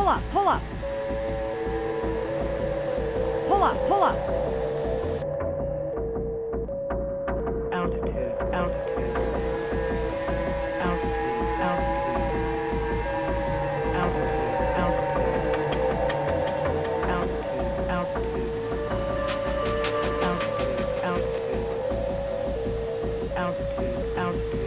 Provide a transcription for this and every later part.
up, pull up. Pull up, pull up. Altitude, altitude. Altitude, altitude. Altitude, altitude. Altitude, altitude. Altitude, altitude.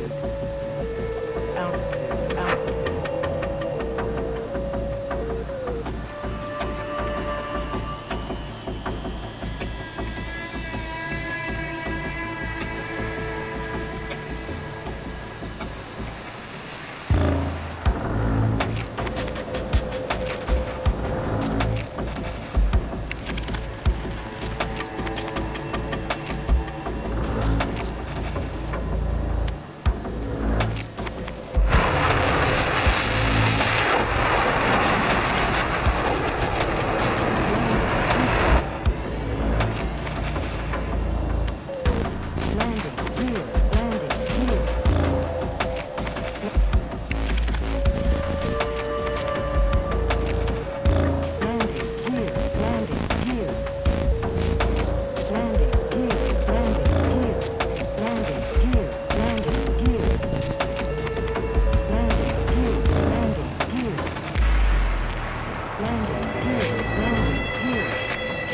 Altitude,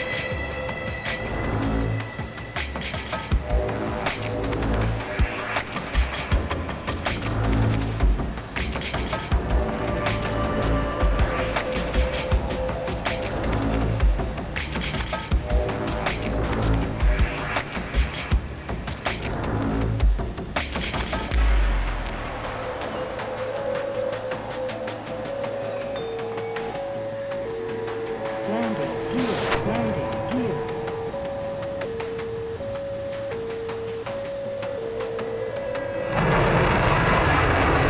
altitude.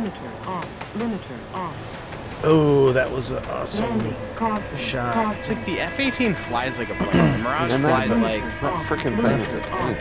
Altitude, altitude. Oh, that was an awesome shot. It's like the F-18 flies like a plane. The Mirage flies like... That freaking thing is a tank.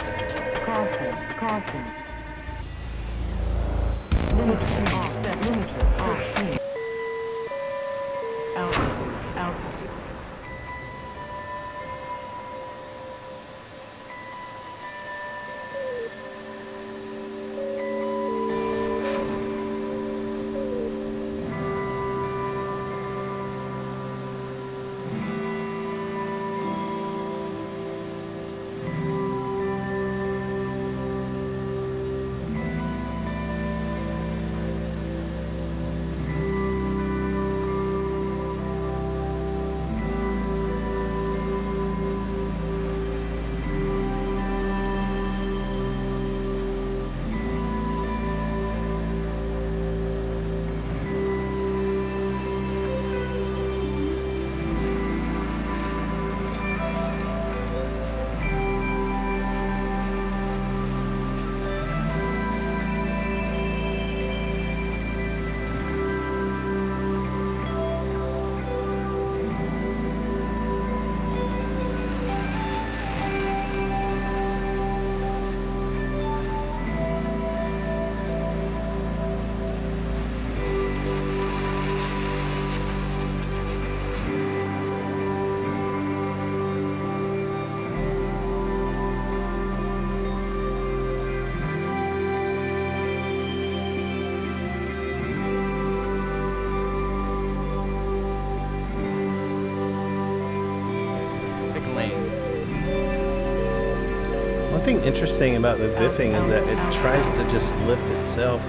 interesting about the biffing is that it tries to just lift itself.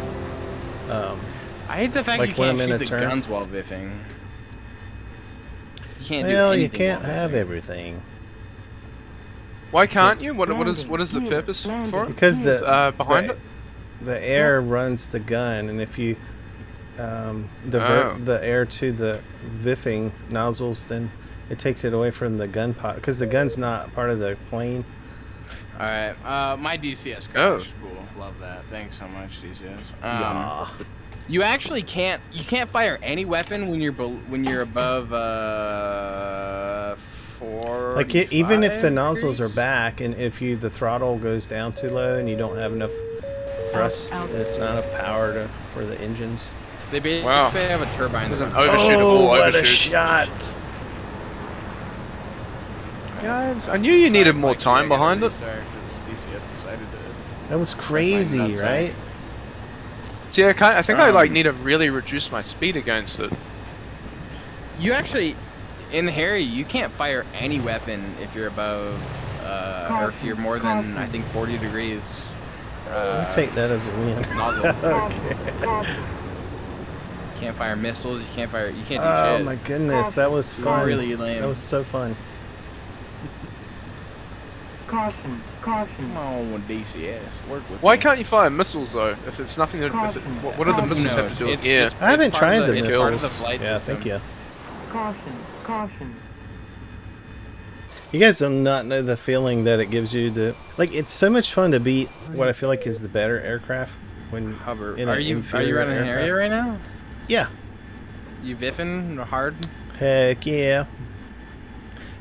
I hate the fact Like you when can't I'm in shoot a the turn. guns while biffing. You can't do Well, anything you can't while have biffing. everything. Why can't you? What is the purpose for it? Because Behind it? the air runs the gun, and if you divert the air to the biffing nozzles, then it takes it away from the gun pot. Because the gun's not part of the plane. All right, my DCS crashed. Cool, love that. Thanks so much, DCS. Yeah. You actually can't fire any weapon when you're above 4. Like even if the nozzles are back, and if the throttle goes down too low, and you don't have enough thrust, it's not enough power for the engines. They basically have a turbine. There's an that runs- overshoot of Oh, all what a overshoots. shot! Guys, I knew you needed more time behind it. DCS decided to. That was crazy, nuts out. right? See, I think I like need to really reduce my speed against it. You actually, in Harrier, you can't fire any weapon if you're above, or if you're more than, I think, 40 degrees. I'll take that as a win. Nozzle. Okay. You can't fire missiles. You can't do Oh shit. my goodness, that was fun. Really lame. That was so fun. Caution. Come on, DCS. Work with Why me. can't you fire missiles though? If it's nothing to, what do the Who missiles have knows? to do with It's air? just- I haven't it's part tried of the it's part of the missiles. flight Yeah, system. thank you. Caution. You guys do not know the feeling that it gives you to it's so much fun to beat what I feel like is the better aircraft when Hover. in Are an you inferior running aircraft. Harrier right now? Yeah. You biffing hard? Heck yeah.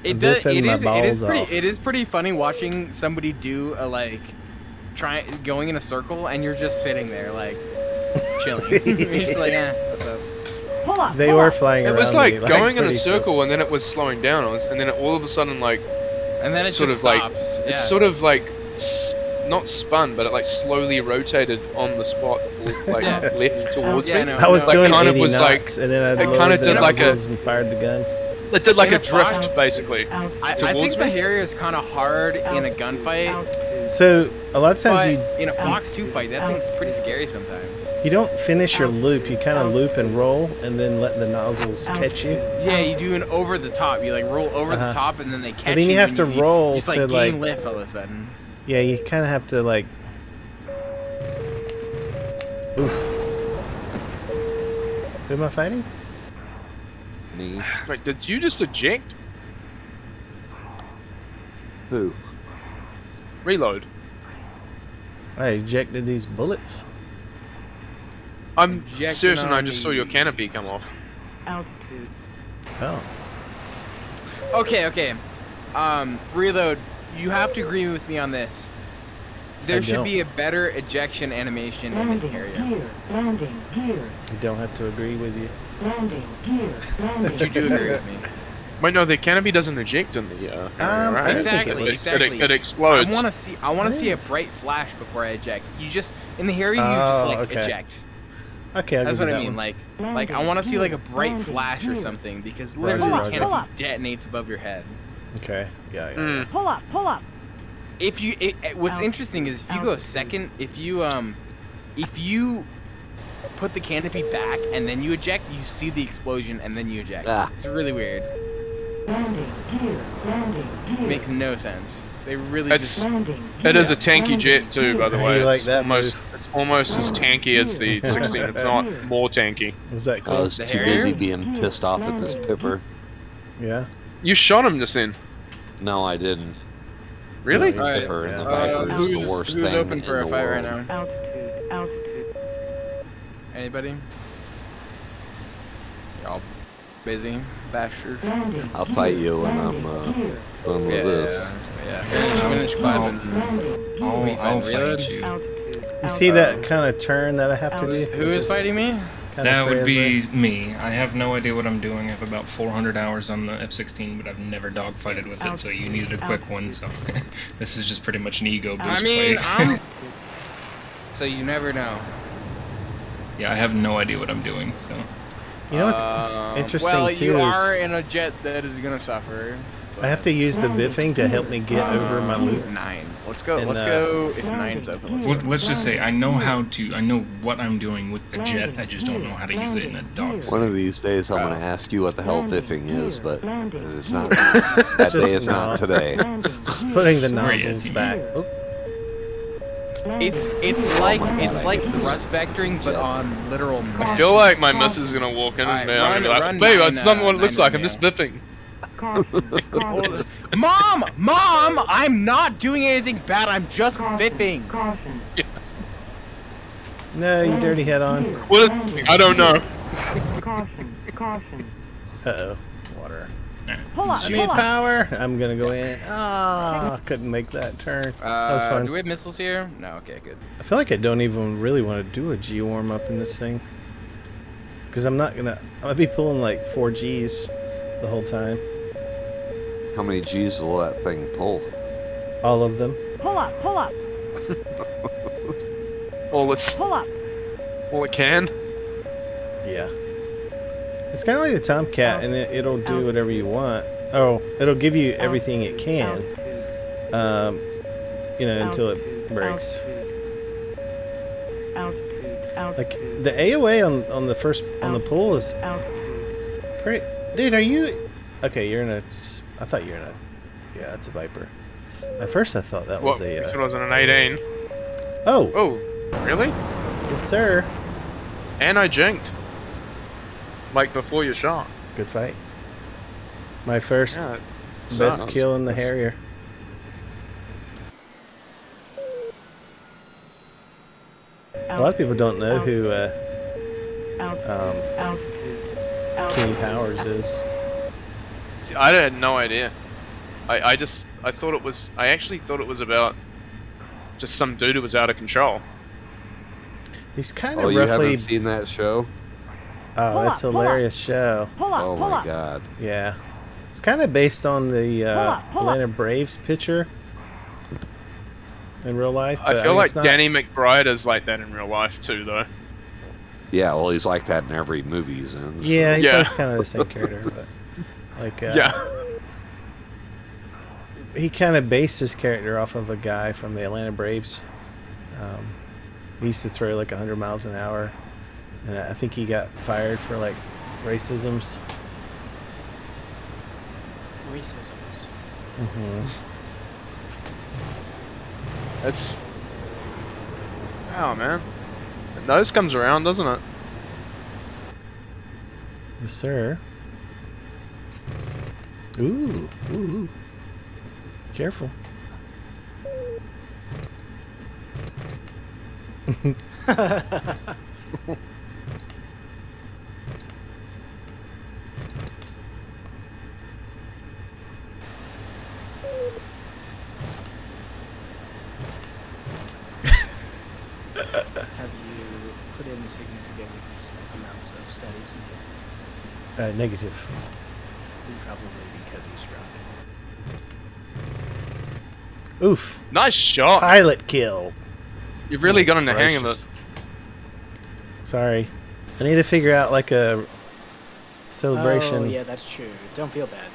It I'm does. biffing It my is. balls off. It is pretty funny watching somebody do a going in a circle and you're just sitting there chilling. You're just like, what's up? Pull up. They were flying It around was like me, going in a pretty circle and then it was slowing down, and then all of a sudden And then it sort just of stops. it's sort of not spun, but it slowly rotated on the spot, left towards Yeah, me. no, I was no, doing kind of 80 was knots, and then I it kinda loaded the did like a- nozzles and fired the gun. It did like In a a drift, Fox- basically. I towards think the me? Harrier is kind of hard in a gunfight, So a lot of times but in a Fox 2 fight, that thing's pretty scary sometimes. you don't finish your loop. You kind of loop and roll, and then let the nozzles catch you. Yeah, you do an over the top. You roll over the top, and then they catch you. But then you have and to roll you just to gain lift all of a sudden. Yeah, you kind of have to oof. Who am I fighting? Me. Wait, did you just eject? Who? Reload. I ejected these bullets. I'm Ejecting certain I on just saw me. your canopy come off. Altitude. Oh. Okay. Reload. You have to agree with me on this. There should don't. be a better ejection animation in the Harrier. Landing gear. I don't have to agree with you. Landing gear. But you do agree with me. Wait, no, the canopy doesn't eject in the right? I think it Exactly. was- It explodes. I want to see a bright flash before I eject. You just in the Harrier, you just okay. eject. Okay, I'll That's give what you I that mean. one. Like I want to see a bright Landing flash or gear. something because Roger, literally the Roger. canopy detonates above your head. Okay. Yeah. Pull up. What's interesting is if you go second, if you put the canopy back and then you eject, you see the explosion and then you eject. Ah. It's really weird. Landing gear. Makes no sense. They really It's- just. It is a tanky jet too, by the How way. you like It's that almost as tanky as the 16, if not more tanky. Was that I cool? was The too Harrier? busy being pissed off at this pipper. Yeah. You shot him just then. No, I didn't. Really? The Alright, pipper and the yeah. Viper is the worst who's thing open for in a the fight world. right now? Altitude. Anybody? Y'all busy, bastards? I'll fight you when I'm done with this. Yeah. Finish clapping. I'll fight you. You see that kind of turn that I have to do? Who is fighting me? Kinda That would crazy. be me. I have no idea what I'm doing. I have about 400 hours on the F-16, but I've never dogfighted with it, so you needed a quick one, so this is just pretty much an ego boost I mean, fight. So you never know. Yeah, I have no idea what I'm doing, so... You know what's interesting well, too you is are in a jet that is gonna suffer, I have to use the biffing to help me get over my loop. 9. Let's go. And, Let's go. If 9 is open, let's go. Let's just say I know what I'm doing with the jet. I just don't know how to use it in a dogfight. One of these days, I'm going to ask you what the hell diffing is, but it's not. That day is not today. Just putting the nozzles back. Oop. It's like thrust vectoring, but on literal. I feel like my missus is gonna walk in and be like, "Babe, that's not what it looks like. I'm just biffing." Mom, I'm not doing anything bad. I'm just biffing. No, you dirty head on. What? I don't know. Uh-oh. Water. Pull up, I need power. I'm gonna go in. Ah, couldn't make that turn. That was fun. Do we have missiles here? No. Okay, good. I feel like I don't even really want to do a G warm up in this thing, because I'm gonna be pulling like 4 Gs the whole time. How many G's will that thing pull? All of them. Pull up. All it's Pull up. all it can. Yeah. It's kind of like the Tomcat, and it'll do whatever you want. Oh, it'll give you everything it can, until it breaks. Like the AOA on the pull is pretty. Dude, are you? Okay, you're in a. I thought you were in a. Yeah, it's a Viper. At first, I thought that was a. It wasn't an 18. Oh. Oh, really? Yes, sir. And I jinked. Like before you shot. Good fight. My first Yeah, best kill in the Harrier. A lot of people don't know who King Powers is. See, I had no idea. I actually thought it was about just some dude who was out of control. He's kind Oh, of you roughly. haven't seen that show? Oh, that's a hilarious show. Oh my god. Yeah, it's kind of based on the Atlanta Braves pitcher in real life. But I feel mean, like it's not... Danny McBride is like that in real life too, though. Yeah, well, he's like that in every movie he's in. So. Yeah, he Yeah. plays kind of the same character, but like Yeah. he kind of based his character off of a guy from the Atlanta Braves. He used to throw like 100 miles an hour, and I think he got fired for like racisms. Mm-hmm. It's. Oh man. Nose comes around, doesn't it? Yes, sir. Ooh. Careful. Have you put in significant amounts of studies in it? Negative. Probably because he's drunk. Oof. Nice shot. Pilot kill. You've really got in the hang of Gracious. it. Sorry. I need to figure out like a celebration. Oh, yeah, that's true. Don't feel bad.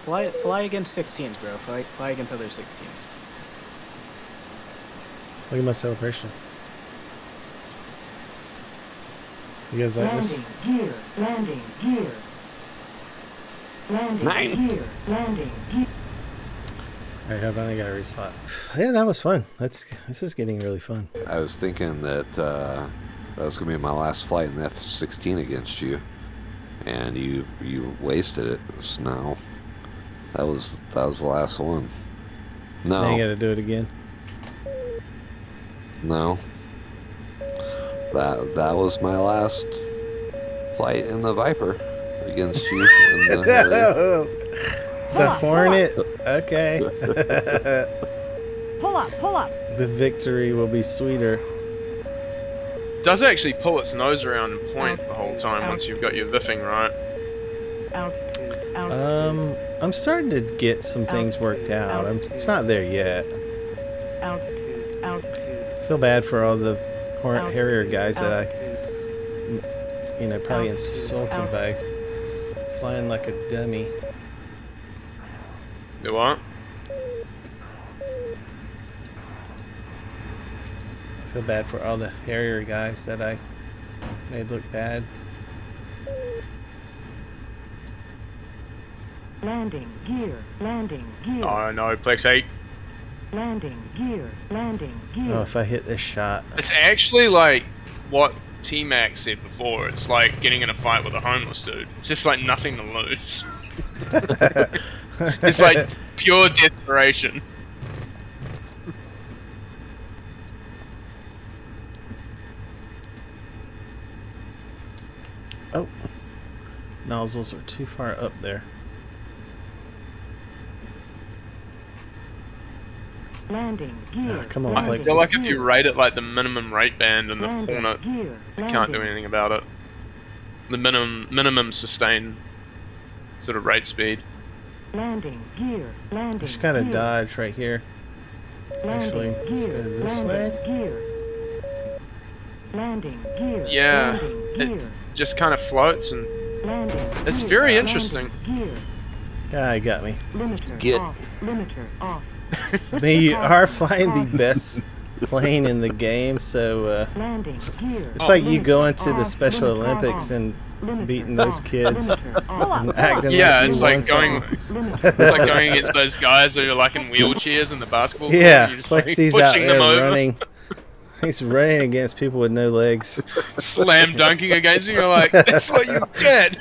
Fly against 16s, bro. Fly against other 16s. Look at my celebration. You guys like this? Landing gear. Landing gear. Alright, I've only got to reslot. Yeah, that was fun. This is getting really fun. I was thinking that that was going to be my last flight in the F-16 against you, and you wasted it. So no, that was the last one. So now you No, got to do it again. no, that was my last flight in the Viper against you. In the No! The Hornet? Okay. Pull up. The victory will be sweeter. It does actually pull its nose around and point the whole time once you've got your viffing right. I'm starting to get some things worked out. It's not there yet. I feel bad for all the Harrier guys that I, probably insulted by flying like a dummy. Do what? I feel bad for all the Harrier guys that I made look bad. Landing gear. Landing gear. Oh no, Plex 8. Landing gear. Landing gear. Oh, if I hit this shot. It's actually like what T-Mac said before. It's like getting in a fight with a homeless dude. It's just like nothing to lose. It's like pure desperation. Oh, nozzles are too far up there. Landing gear. Ah, come on, landing I Plex. feel like if you rate it like the minimum rate band in the landing Hornet, gear. you can't do landing. anything about it. The minimum sustained sort of rate speed. Landing gear. Landing I just gotta gear. dodge right here. Landing Actually, let's gear. go this landing way. Gear. Landing gear. Yeah, Landing gear. Just kind of floats and Landing it's gear. very Landing interesting. Gear. Yeah, he got me. Limiter Get- off. Limiter off. I mean, you are flying the best plane in the game, so Landing gear. it's like you Limiter going to the off. Special Limiter Olympics off. and Limiter beating those off. kids Limiter off. and acting Yeah, like it's you won like going. something. It's like going against those guys who are like in wheelchairs in the basketball court. Yeah, And you're just like Plex, he's out pushing there them over, running. He's running against people with no legs. slam dunking against you. You're like, that's what you get.